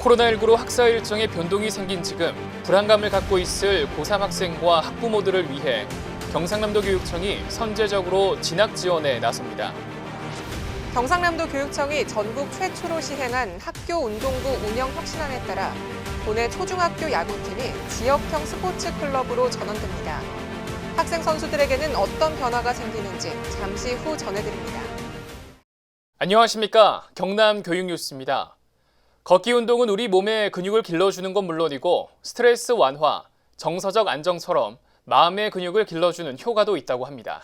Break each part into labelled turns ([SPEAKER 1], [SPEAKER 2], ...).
[SPEAKER 1] 코로나19로 학사 일정에 변동이 생긴 지금 불안감을 갖고 있을 고3 학생과 학부모들을 위해 경상남도 교육청이 선제적으로 진학 지원에 나섭니다.
[SPEAKER 2] 경상남도 교육청이 전국 최초로 시행한 학교 운동부 운영 혁신안에 따라 도내 초중학교 야구팀이 지역형 스포츠 클럽으로 전환됩니다. 학생 선수들에게는 어떤 변화가 생기는지 잠시 후 전해드립니다.
[SPEAKER 1] 안녕하십니까. 경남 교육뉴스입니다. 걷기 운동은 우리 몸의 근육을 길러주는 건 물론이고 스트레스 완화, 정서적 안정처럼 마음의 근육을 길러주는 효과도 있다고 합니다.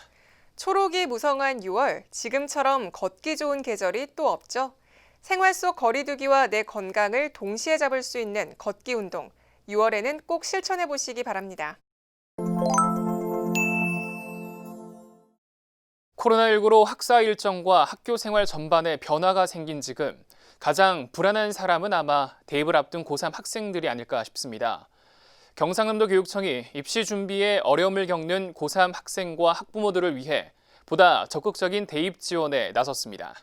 [SPEAKER 2] 초록이 무성한 6월, 지금처럼 걷기 좋은 계절이 또 없죠. 생활 속 거리두기와 내 건강을 동시에 잡을 수 있는 걷기 운동, 6월에는 꼭 실천해 보시기 바랍니다.
[SPEAKER 1] 코로나19로 학사 일정과 학교 생활 전반에 변화가 생긴 지금 가장 불안한 사람은 아마 대입을 앞둔 고3 학생들이 아닐까 싶습니다. 경상남도 교육청이 입시 준비에 어려움을 겪는 고3 학생과 학부모들을 위해 보다 적극적인 대입 지원에 나섰습니다.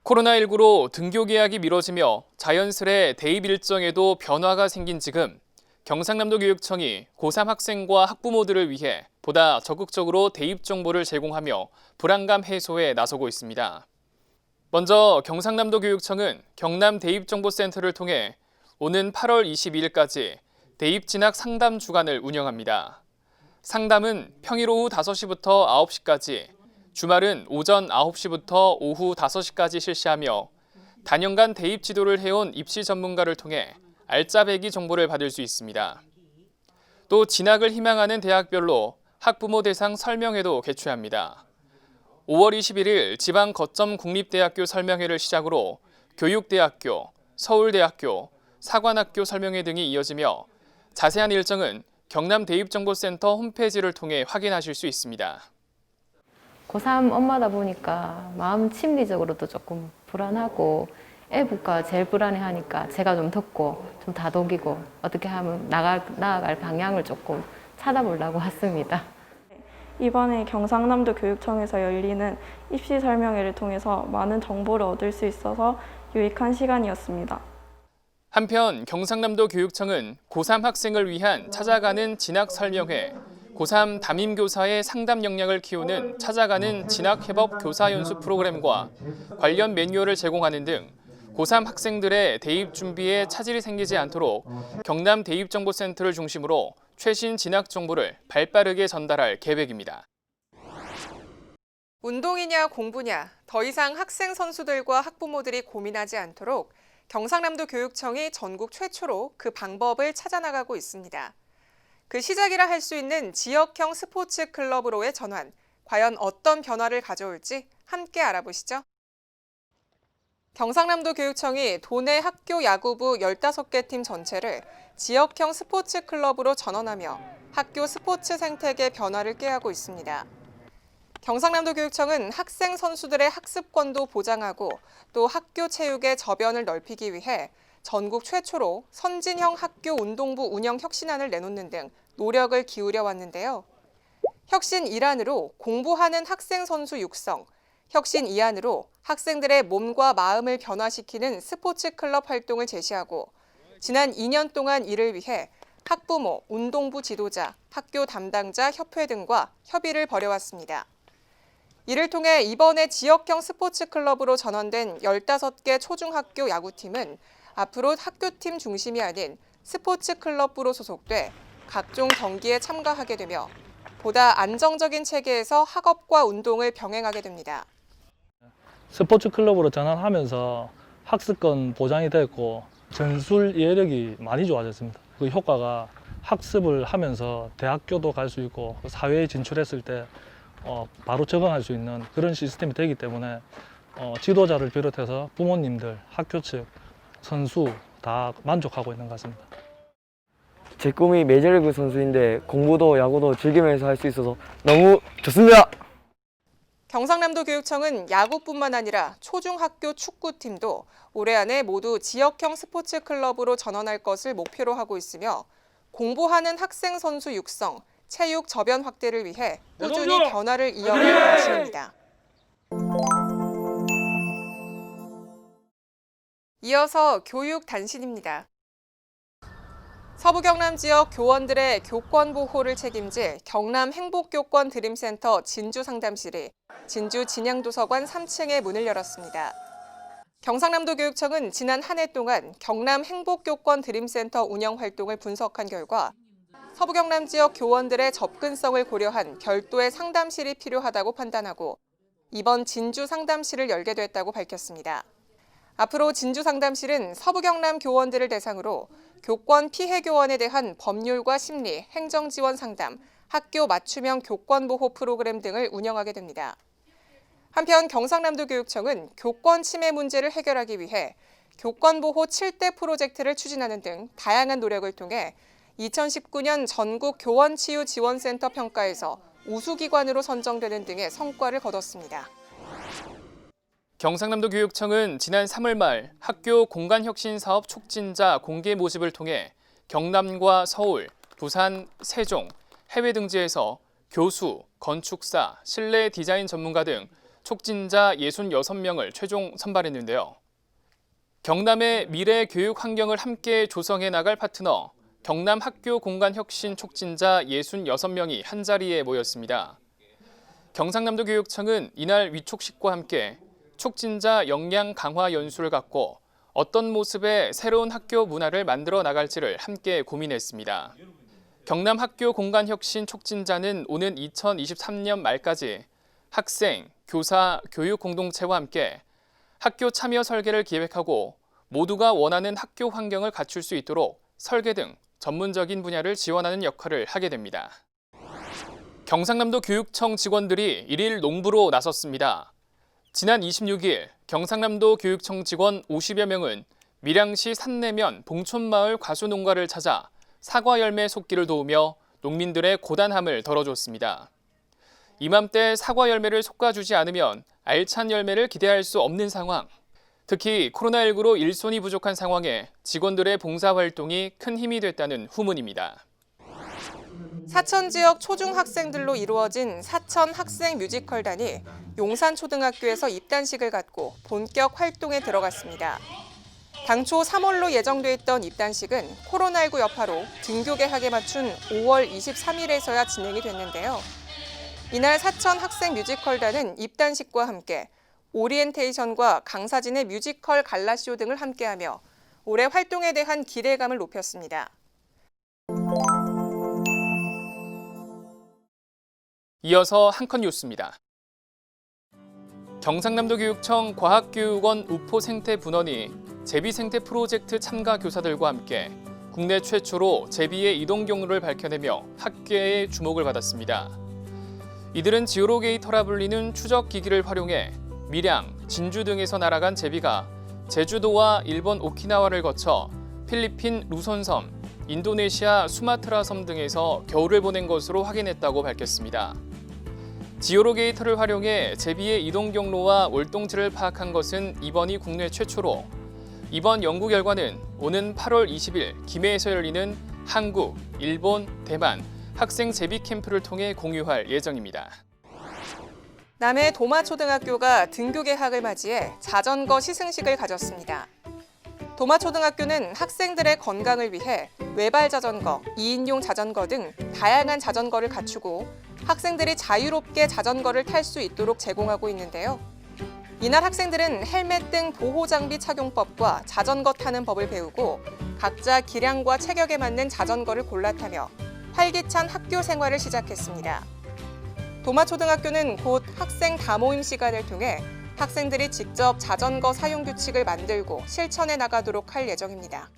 [SPEAKER 1] 코로나19로 등교 계약이 미뤄지며 자연스레 대입 일정에도 변화가 생긴 지금 경상남도 교육청이 고3 학생과 학부모들을 위해 보다 적극적으로 대입 정보를 제공하며 불안감 해소에 나서고 있습니다. 먼저 경상남도 교육청은 경남 대입정보센터를 통해 오는 8월 22일까지 대입 진학 상담 주간을 운영합니다. 상담은 평일 오후 5시부터 9시까지, 주말은 오전 9시부터 오후 5시까지 실시하며 단연간 대입 지도를 해온 입시 전문가를 통해 알짜배기 정보를 받을 수 있습니다. 또 진학을 희망하는 대학별로 학부모 대상 설명회도 개최합니다. 5월 21일 지방 거점 국립대학교 설명회를 시작으로 교육대학교, 서울대학교, 사관학교 설명회 등이 이어지며 자세한 일정은 경남 대입정보센터 홈페이지를 통해 확인하실 수 있습니다.
[SPEAKER 3] 고3 엄마다 보니까 마음 심리적으로도 조금 불안하고 애부가 제일 불안해하니까 제가 좀 듣고 좀 다독이고 어떻게 하면 나아갈 방향을 조금 찾아보려고 왔습니다.
[SPEAKER 4] 이번에 경상남도 교육청에서 열리는 입시 설명회를 통해서 많은 정보를 얻을 수 있어서 유익한 시간이었습니다.
[SPEAKER 1] 한편 경상남도 교육청은 고3 학생을 위한 찾아가는 진학 설명회, 고3 담임교사의 상담 역량을 키우는 찾아가는 진학회복 교사 연수 프로그램과 관련 매뉴얼을 제공하는 등 고3 학생들의 대입 준비에 차질이 생기지 않도록 경남 대입정보센터를 중심으로 최신 진학 정보를 발빠르게 전달할 계획입니다.
[SPEAKER 2] 운동이냐 공부냐, 더 이상 학생 선수들과 학부모들이 고민하지 않도록 경상남도 교육청이 전국 최초로 그 방법을 찾아나가고 있습니다. 그 시작이라 할 수 있는 지역형 스포츠 클럽으로의 전환, 과연 어떤 변화를 가져올지 함께 알아보시죠. 경상남도 교육청이 도내 학교 야구부 15개 팀 전체를 지역형 스포츠 클럽으로 전환하며 학교 스포츠 생태계 변화를 꾀하고 있습니다. 경상남도 교육청은 학생 선수들의 학습권도 보장하고 또 학교 체육의 저변을 넓히기 위해 전국 최초로 선진형 학교 운동부 운영 혁신안을 내놓는 등 노력을 기울여 왔는데요. 혁신 1안으로 공부하는 학생 선수 육성, 혁신 2안으로 학생들의 몸과 마음을 변화시키는 스포츠 클럽 활동을 제시하고 지난 2년 동안 이를 위해 학부모, 운동부 지도자, 학교 담당자 협회 등과 협의를 벌여왔습니다. 이를 통해 이번에 지역형 스포츠 클럽으로 전환된 15개 초중학교 야구팀은 앞으로 학교팀 중심이 아닌 스포츠 클럽부로 소속돼 각종 경기에 참가하게 되며 보다 안정적인 체계에서 학업과 운동을 병행하게 됩니다.
[SPEAKER 5] 스포츠 클럽으로 전환하면서 학습권 보장이 됐고 전술 이해력이 많이 좋아졌습니다. 그 효과가 학습을 하면서 대학교도 갈 수 있고 사회에 진출했을 때 바로 적응할 수 있는 그런 시스템이 되기 때문에 지도자를 비롯해서 부모님들, 학교 측, 선수 다 만족하고 있는 것 같습니다.
[SPEAKER 6] 제 꿈이 메이저리그 선수인데 공부도 야구도 즐기면서 할 수 있어서 너무 좋습니다.
[SPEAKER 2] 경상남도 교육청은 야구뿐만 아니라 초중학교 축구팀도 올해 안에 모두 지역형 스포츠 클럽으로 전환할 것을 목표로 하고 있으며 공부하는 학생 선수 육성, 체육 저변 확대를 위해 꾸준히 변화를 이어갈 방침입니다. 이어서 교육 단신입니다. 서부 경남 지역 교원들의 교권 보호를 책임질 경남 행복교권 드림센터 진주 상담실이 진주 진양도서관 3층에 문을 열었습니다. 경상남도 교육청은 지난 한 해 동안 경남 행복교권 드림센터 운영 활동을 분석한 결과 서부 경남 지역 교원들의 접근성을 고려한 별도의 상담실이 필요하다고 판단하고 이번 진주 상담실을 열게 됐다고 밝혔습니다. 앞으로 진주 상담실은 서부 경남 교원들을 대상으로 교권 피해 교원에 대한 법률과 심리, 행정 지원 상담, 학교 맞춤형 교권 보호 프로그램 등을 운영하게 됩니다. 한편 경상남도 교육청은 교권 침해 문제를 해결하기 위해 교권 보호 7대 프로젝트를 추진하는 등 다양한 노력을 통해 2019년 전국 교원 치유 지원센터 평가에서 우수기관으로 선정되는 등의 성과를 거뒀습니다.
[SPEAKER 1] 경상남도 교육청은 지난 3월 말 학교 공간혁신 사업 촉진자 공개 모집을 통해 경남과 서울, 부산, 세종, 해외 등지에서 교수, 건축사, 실내 디자인 전문가 등 촉진자 66명을 최종 선발했는데요. 경남의 미래 교육 환경을 함께 조성해 나갈 파트너, 경남 학교 공간 혁신 촉진자 66명이 한자리에 모였습니다. 경상남도 교육청은 이날 위촉식과 함께 촉진자 역량 강화 연수를 갖고 어떤 모습의 새로운 학교 문화를 만들어 나갈지를 함께 고민했습니다. 경남 학교 공간 혁신 촉진자는 오는 2023년 말까지 학생, 교사, 교육 공동체와 함께 학교 참여 설계를 기획하고 모두가 원하는 학교 환경을 갖출 수 있도록 설계 등 전문적인 분야를 지원하는 역할을 하게 됩니다. 경상남도 교육청 직원들이 1일 농부로 나섰습니다. 지난 26일 경상남도 교육청 직원 50여 명은 밀양시 산내면 봉촌마을 과수농가를 찾아 사과 열매 솎기를 도우며 농민들의 고단함을 덜어줬습니다. 이맘때 사과 열매를 솎아주지 않으면 알찬 열매를 기대할 수 없는 상황. 특히 코로나19로 일손이 부족한 상황에 직원들의 봉사활동이 큰 힘이 됐다는 후문입니다.
[SPEAKER 2] 사천 지역 초중학생들로 이루어진 사천 학생 뮤지컬단이 용산초등학교에서 입단식을 갖고 본격 활동에 들어갔습니다. 당초 3월로 예정돼 있던 입단식은 코로나19 여파로 등교 개학에 맞춘 5월 23일에서야 진행이 됐는데요. 이날 사천 학생 뮤지컬단은 입단식과 함께 오리엔테이션과 강사진의 뮤지컬 갈라쇼 등을 함께하며 올해 활동에 대한 기대감을 높였습니다.
[SPEAKER 1] 이어서 한컷 뉴스입니다. 경상남도 교육청 과학교육원 우포생태분원이 제비생태 프로젝트 참가 교사들과 함께 국내 최초로 제비의 이동 경로를 밝혀내며 학계의 주목을 받았습니다. 이들은 지오로게이터라 불리는 추적 기기를 활용해 밀양, 진주 등에서 날아간 제비가 제주도와 일본 오키나와를 거쳐 필리핀 루손섬, 인도네시아 수마트라 섬 등에서 겨울을 보낸 것으로 확인했다고 밝혔습니다. 지오로게이터를 활용해 제비의 이동 경로와 월동지를 파악한 것은 이번이 국내 최초로 이번 연구 결과는 오는 8월 20일 김해에서 열리는 한국, 일본, 대만 학생 제비 캠프를 통해 공유할 예정입니다.
[SPEAKER 2] 남해 도마초등학교가 등교 개학을 맞이해 자전거 시승식을 가졌습니다. 도마초등학교는 학생들의 건강을 위해 외발 자전거, 2인용 자전거 등 다양한 자전거를 갖추고 학생들이 자유롭게 자전거를 탈 수 있도록 제공하고 있는데요. 이날 학생들은 헬멧 등 보호 장비 착용법과 자전거 타는 법을 배우고 각자 기량과 체격에 맞는 자전거를 골라 타며 활기찬 학교 생활을 시작했습니다. 도마초등학교는 곧 학생 다모임 시간을 통해 학생들이 직접 자전거 사용 규칙을 만들고 실천해 나가도록 할 예정입니다.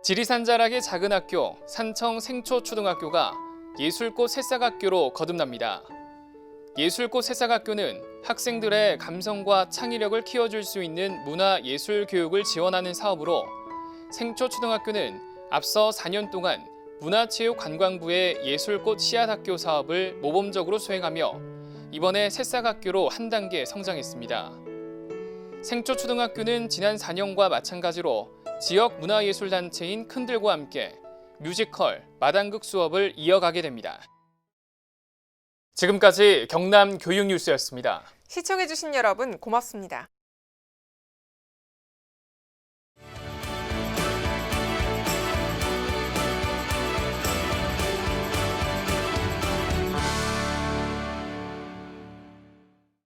[SPEAKER 1] 지리산 자락의 작은 학교 산청 생초초등학교가 예술꽃 새싹학교로 거듭납니다. 예술꽃 새싹학교는 학생들의 감성과 창의력을 키워줄 수 있는 문화예술 교육을 지원하는 사업으로 생초초등학교는 앞서 4년 동안 문화체육관광부의 예술꽃 씨앗학교 사업을 모범적으로 수행하며 이번에 새싹학교로 한 단계 성장했습니다. 생초초등학교는 지난 4년과 마찬가지로 지역 문화예술단체인 큰들과 함께 뮤지컬, 마당극 수업을 이어가게 됩니다. 지금까지 경남 교육뉴스였습니다.
[SPEAKER 2] 시청해주신 여러분 고맙습니다.